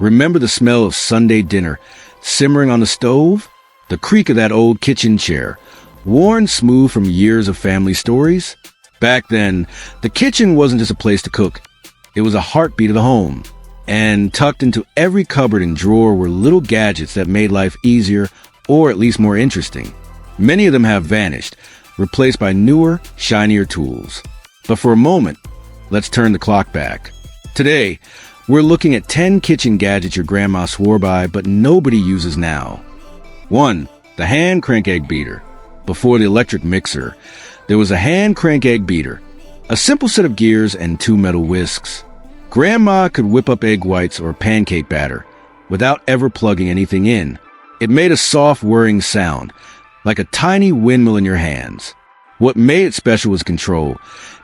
Remember the smell of Sunday dinner simmering on the stove? The creak of that old kitchen chair, worn smooth from years of family stories? Back then, the kitchen wasn't just a place to cook. It was a heartbeat of the home. And tucked into every cupboard and drawer were little gadgets that made life easier, or at least more interesting. Many of them have vanished, replaced by newer, shinier tools. But for a moment, let's turn the clock back. Today, we're looking at 10 kitchen gadgets your grandma swore by, but nobody uses now. 1. The hand crank egg beater. Before the electric mixer, there was a hand crank egg beater, a simple set of gears and 2 metal whisks. Grandma could whip up egg whites or pancake batter without ever plugging anything in. It made a soft whirring sound, like a tiny windmill in your hands. What made it special was control.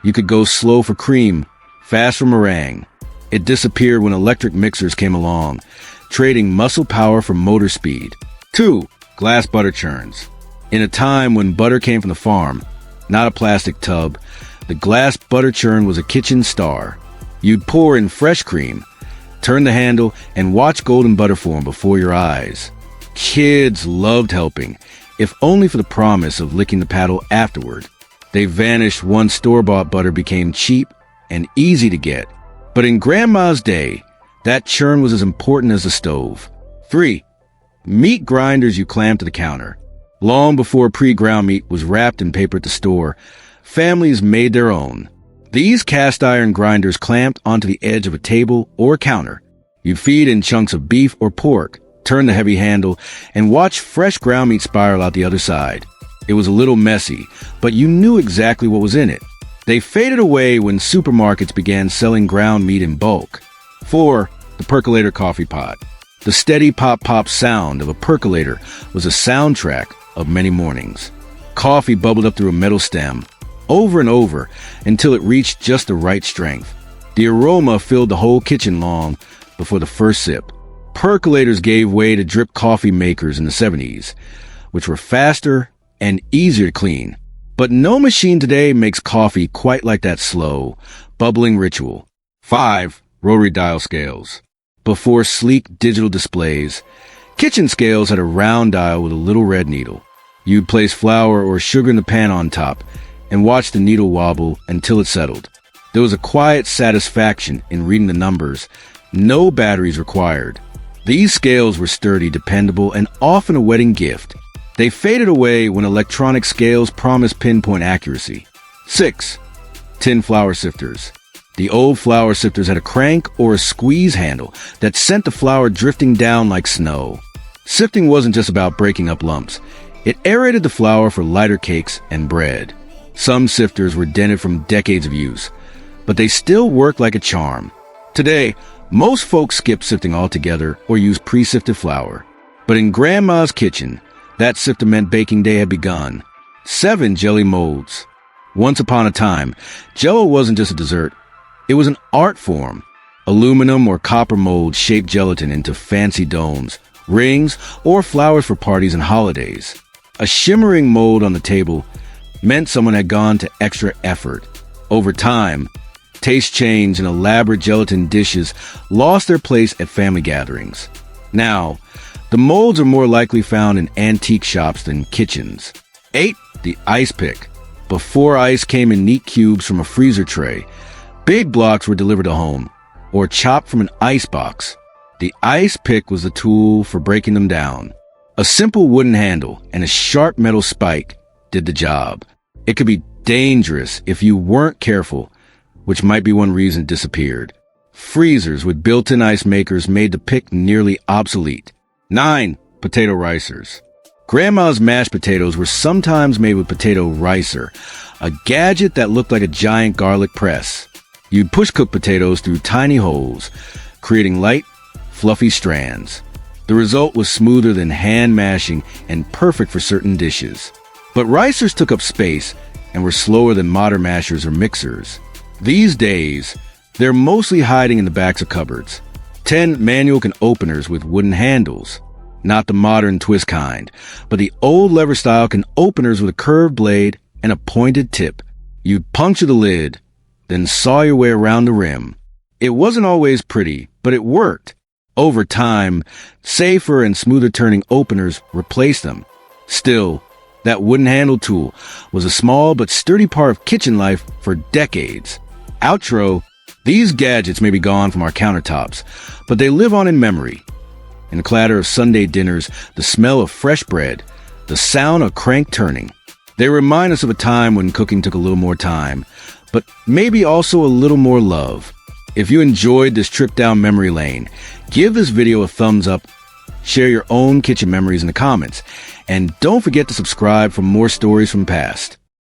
You could go slow for cream, fast for meringue. It disappeared when electric mixers came along, trading muscle power for motor speed. 2. Glass butter churns. In a time when butter came from the farm, not a plastic tub, the glass butter churn was a kitchen star. You'd pour in fresh cream, turn the handle, and watch golden butter form before your eyes. Kids loved helping, if only for the promise of licking the paddle afterward. They vanished once store-bought butter became cheap and easy to get. But in Grandma's day, that churn was as important as the stove. 3. Meat grinders you clamped to the counter. Long before pre-ground meat was wrapped in paper at the store, families made their own. These cast-iron grinders clamped onto the edge of a table or counter. You'd feed in chunks of beef or pork, turn the heavy handle, and watch fresh ground meat spiral out the other side. It was a little messy, but you knew exactly what was in it. They faded away when supermarkets began selling ground meat in bulk. 4. The Percolator coffee pot. The steady pop-pop sound of a percolator was a soundtrack of many mornings. Coffee bubbled up through a metal stem, over and over, until it reached just the right strength. The aroma filled the whole kitchen long before the first sip. Percolators gave way to drip coffee makers in the 70s, which were faster and easier to clean. But no machine today makes coffee quite like that slow, bubbling ritual. 5. Rotary dial scales. Before sleek digital displays, kitchen scales had a round dial with a little red needle. You'd place flour or sugar in the pan on top and watch the needle wobble until it settled. There was a quiet satisfaction in reading the numbers. No batteries required. These scales were sturdy, dependable, and often a wedding gift. They faded away when electronic scales promised pinpoint accuracy. 6. Tin flour sifters. The old flour sifters had a crank or a squeeze handle that sent the flour drifting down like snow. Sifting wasn't just about breaking up lumps. It aerated the flour for lighter cakes and bread. Some sifters were dented from decades of use, but they still worked like a charm. Today, most folks skip sifting altogether or use pre-sifted flour. But in Grandma's kitchen, that sifter meant baking day had begun. 7. Jelly molds. Once upon a time, Jell-O wasn't just a dessert. It was an art form. Aluminum or copper molds shaped gelatin into fancy domes, rings, or flowers for parties and holidays. A shimmering mold on the table meant someone had gone to extra effort. Over time, taste change and elaborate gelatin dishes lost their place at family gatherings. Now, the molds are more likely found in antique shops than kitchens. 8. The ice pick. Before ice came in neat cubes from a freezer tray, big blocks were delivered to home, or chopped from an ice box. The ice pick was the tool for breaking them down. A simple wooden handle and a sharp metal spike did the job. It could be dangerous if you weren't careful, which might be one reason it disappeared. Freezers with built-in ice makers made the pick nearly obsolete. 9. Potato ricers. Grandma's mashed potatoes were sometimes made with potato ricer, a gadget that looked like a giant garlic press. You'd push cooked potatoes through tiny holes, creating light, fluffy strands. The result was smoother than hand mashing and perfect for certain dishes. But ricers took up space and were slower than modern mashers or mixers. These days, they're mostly hiding in the backs of cupboards. 10. Manual can openers with wooden handles. Not the modern twist kind, but the old lever style can openers with a curved blade and a pointed tip. You'd puncture the lid, then saw your way around the rim. It wasn't always pretty, but it worked. Over time, safer and smoother turning openers replaced them. Still, that wooden handle tool was a small but sturdy part of kitchen life for decades. Outro, these gadgets may be gone from our countertops, but they live on in memory. In the clatter of Sunday dinners, the smell of fresh bread, the sound of crank turning. They remind us of a time when cooking took a little more time, but maybe also a little more love. If you enjoyed this trip down memory lane, give this video a thumbs up, share your own kitchen memories in the comments, and don't forget to subscribe for more stories from the past.